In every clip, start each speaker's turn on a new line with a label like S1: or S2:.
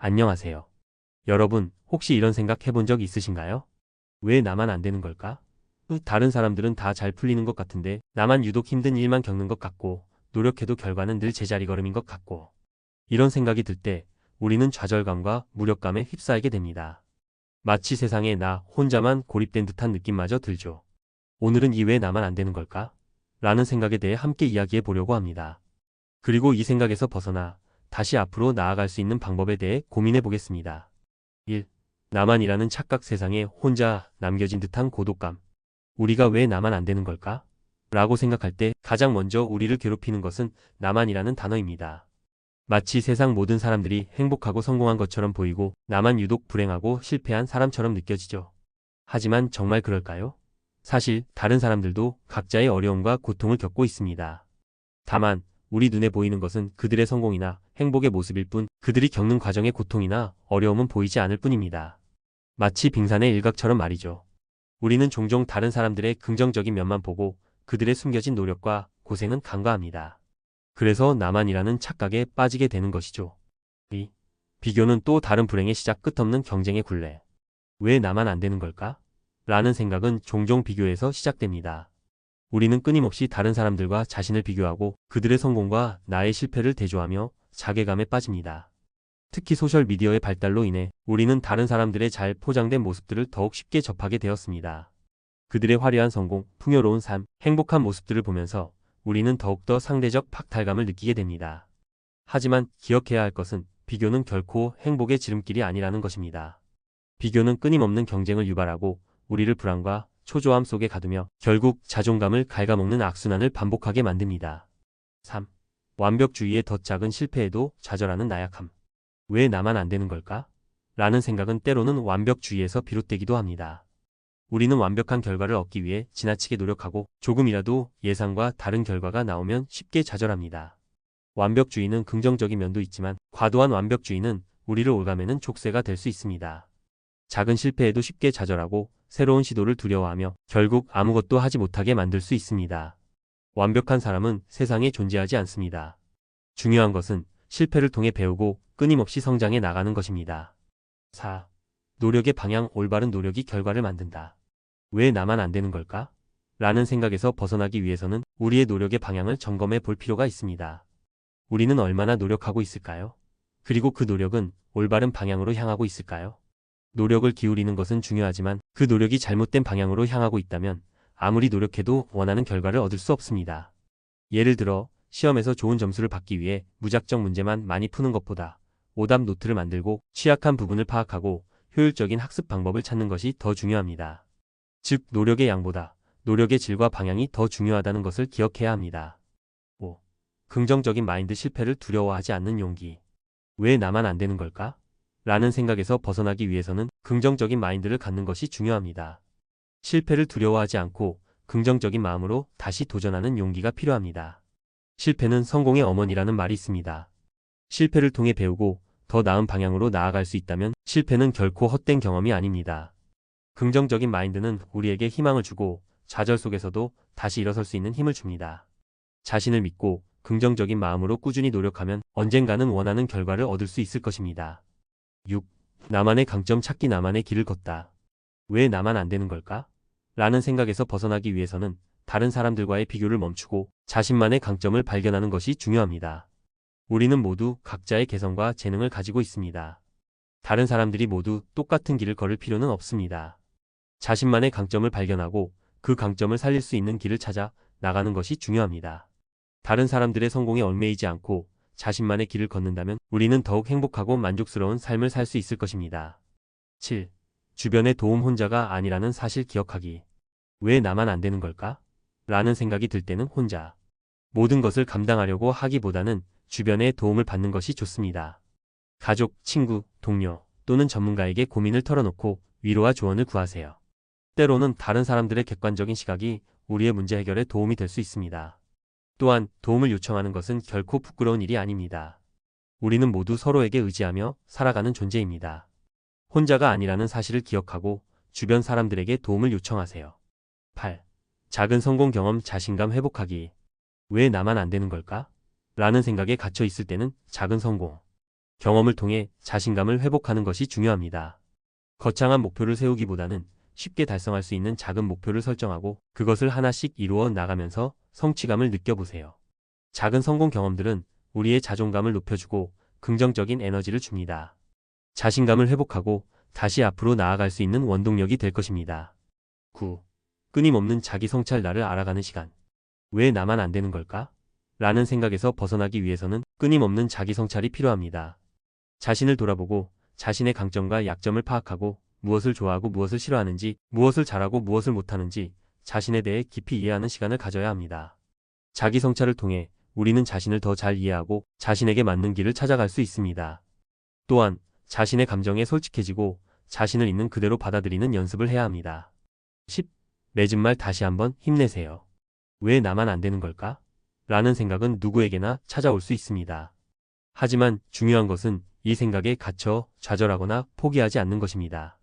S1: 안녕하세요. 여러분, 혹시 이런 생각 해본 적 있으신가요? 왜 나만 안 되는 걸까? 다른 사람들은 다 잘 풀리는 것 같은데 나만 유독 힘든 일만 겪는 것 같고 노력해도 결과는 늘 제자리 걸음인 것 같고 이런 생각이 들 때 우리는 좌절감과 무력감에 휩싸이게 됩니다. 마치 세상에 나 혼자만 고립된 듯한 느낌마저 들죠. 오늘은 이 왜 나만 안 되는 걸까? 라는 생각에 대해 함께 이야기해 보려고 합니다. 그리고 이 생각에서 벗어나 다시 앞으로 나아갈 수 있는 방법에 대해 고민해 보겠습니다. 1. 나만이라는 착각 세상에 혼자 남겨진 듯한 고독감. 우리가 왜 나만 안 되는 걸까? 라고 생각할 때 가장 먼저 우리를 괴롭히는 것은 나만이라는 단어입니다. 마치 세상 모든 사람들이 행복하고 성공한 것처럼 보이고 나만 유독 불행하고 실패한 사람처럼 느껴지죠. 하지만 정말 그럴까요? 사실 다른 사람들도 각자의 어려움과 고통을 겪고 있습니다. 다만 우리 눈에 보이는 것은 그들의 성공이나 행복의 모습일 뿐 그들이 겪는 과정의 고통이나 어려움은 보이지 않을 뿐입니다. 마치 빙산의 일각처럼 말이죠. 우리는 종종 다른 사람들의 긍정적인 면만 보고 그들의 숨겨진 노력과 고생은 간과합니다. 그래서 나만이라는 착각에 빠지게 되는 것이죠. 2. 비교는 또 다른 불행의 시작 끝없는 경쟁의 굴레. 왜 나만 안 되는 걸까? 라는 생각은 종종 비교에서 시작됩니다. 우리는 끊임없이 다른 사람들과 자신을 비교하고 그들의 성공과 나의 실패를 대조하며 자괴감에 빠집니다. 특히 소셜미디어의 발달로 인해 우리는 다른 사람들의 잘 포장된 모습들을 더욱 쉽게 접하게 되었습니다. 그들의 화려한 성공, 풍요로운 삶, 행복한 모습들을 보면서 우리는 더욱더 상대적 박탈감을 느끼게 됩니다. 하지만 기억해야 할 것은 비교는 결코 행복의 지름길이 아니라는 것입니다. 비교는 끊임없는 경쟁을 유발하고 우리를 불안과 초조함 속에 가두며 결국 자존감을 갉아먹는 악순환을 반복하게 만듭니다. 3. 완벽주의의 더 작은 실패에도 좌절하는 나약함. 왜 나만 안 되는 걸까? 라는 생각은 때로는 완벽주의에서 비롯되기도 합니다. 우리는 완벽한 결과를 얻기 위해 지나치게 노력하고 조금이라도 예상과 다른 결과가 나오면 쉽게 좌절합니다. 완벽주의는 긍정적인 면도 있지만 과도한 완벽주의는 우리를 올가매는 족쇄가 될 수 있습니다. 작은 실패에도 쉽게 좌절하고 새로운 시도를 두려워하며 결국 아무것도 하지 못하게 만들 수 있습니다. 완벽한 사람은 세상에 존재하지 않습니다. 중요한 것은 실패를 통해 배우고 끊임없이 성장해 나가는 것입니다. 4. 노력의 방향. 올바른 노력이 결과를 만든다. 왜 나만 안 되는 걸까? 라는 생각에서 벗어나기 위해서는 우리의 노력의 방향을 점검해 볼 필요가 있습니다. 우리는 얼마나 노력하고 있을까요? 그리고 그 노력은 올바른 방향으로 향하고 있을까요? 노력을 기울이는 것은 중요하지만 그 노력이 잘못된 방향으로 향하고 있다면 아무리 노력해도 원하는 결과를 얻을 수 없습니다. 예를 들어 시험에서 좋은 점수를 받기 위해 무작정 문제만 많이 푸는 것보다 오답 노트를 만들고 취약한 부분을 파악하고 효율적인 학습 방법을 찾는 것이 더 중요합니다. 즉 노력의 양보다 노력의 질과 방향이 더 중요하다는 것을 기억해야 합니다. 5. 긍정적인 마인드. 실패를 두려워하지 않는 용기. 왜 나만 안 되는 걸까? 라는 생각에서 벗어나기 위해서는 긍정적인 마인드를 갖는 것이 중요합니다. 실패를 두려워하지 않고 긍정적인 마음으로 다시 도전하는 용기가 필요합니다. 실패는 성공의 어머니라는 말이 있습니다. 실패를 통해 배우고 더 나은 방향으로 나아갈 수 있다면 실패는 결코 헛된 경험이 아닙니다. 긍정적인 마인드는 우리에게 희망을 주고 좌절 속에서도 다시 일어설 수 있는 힘을 줍니다. 자신을 믿고 긍정적인 마음으로 꾸준히 노력하면 언젠가는 원하는 결과를 얻을 수 있을 것입니다. 6. 나만의 강점 찾기. 나만의 길을 걷다. 왜 나만 안 되는 걸까? 라는 생각에서 벗어나기 위해서는 다른 사람들과의 비교를 멈추고 자신만의 강점을 발견하는 것이 중요합니다. 우리는 모두 각자의 개성과 재능을 가지고 있습니다. 다른 사람들이 모두 똑같은 길을 걸을 필요는 없습니다. 자신만의 강점을 발견하고 그 강점을 살릴 수 있는 길을 찾아 나가는 것이 중요합니다. 다른 사람들의 성공에 얽매이지 않고 자신만의 길을 걷는다면 우리는 더욱 행복하고 만족스러운 삶을 살 수 있을 것입니다. 7. 주변의 도움. 혼자가 아니라는 사실 기억하기. 왜 나만 안 되는 걸까? 라는 생각이 들 때는 혼자 모든 것을 감당하려고 하기보다는 주변의 도움을 받는 것이 좋습니다. 가족, 친구, 동료 또는 전문가에게 고민을 털어놓고 위로와 조언을 구하세요. 때로는 다른 사람들의 객관적인 시각이 우리의 문제 해결에 도움이 될 수 있습니다. 또한 도움을 요청하는 것은 결코 부끄러운 일이 아닙니다. 우리는 모두 서로에게 의지하며 살아가는 존재입니다. 혼자가 아니라는 사실을 기억하고 주변 사람들에게 도움을 요청하세요. 8. 작은 성공 경험. 자신감 회복하기. 왜 나만 안 되는 걸까? 라는 생각에 갇혀 있을 때는 작은 성공 경험을 통해 자신감을 회복하는 것이 중요합니다. 거창한 목표를 세우기보다는 쉽게 달성할 수 있는 작은 목표를 설정하고 그것을 하나씩 이루어 나가면서 성취감을 느껴보세요. 작은 성공 경험들은 우리의 자존감을 높여주고 긍정적인 에너지를 줍니다. 자신감을 회복하고 다시 앞으로 나아갈 수 있는 원동력이 될 것입니다. 9. 끊임없는 자기 성찰. 나를 알아가는 시간. 왜 나만 안 되는 걸까? 라는 생각에서 벗어나기 위해서는 끊임없는 자기 성찰이 필요합니다. 자신을 돌아보고 자신의 강점과 약점을 파악하고 무엇을 좋아하고 무엇을 싫어하는지, 무엇을 잘하고 무엇을 못하는지 자신에 대해 깊이 이해하는 시간을 가져야 합니다. 자기 성찰을 통해 우리는 자신을 더 잘 이해하고 자신에게 맞는 길을 찾아갈 수 있습니다. 또한 자신의 감정에 솔직해지고 자신을 있는 그대로 받아들이는 연습을 해야 합니다. 10. 맺은 말 다시 한번 힘내세요. 왜 나만 안 되는 걸까? 라는 생각은 누구에게나 찾아올 수 있습니다. 하지만 중요한 것은 이 생각에 갇혀 좌절하거나 포기하지 않는 것입니다.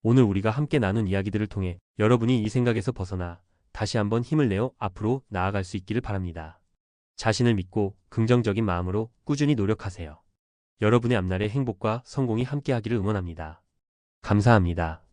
S1: 오늘 우리가 함께 나눈 이야기들을 통해 여러분이 이 생각에서 벗어나 다시 한번 힘을 내어 앞으로 나아갈 수 있기를 바랍니다. 자신을 믿고 긍정적인 마음으로 꾸준히 노력하세요. 여러분의 앞날의 행복과 성공이 함께하기를 응원합니다. 감사합니다.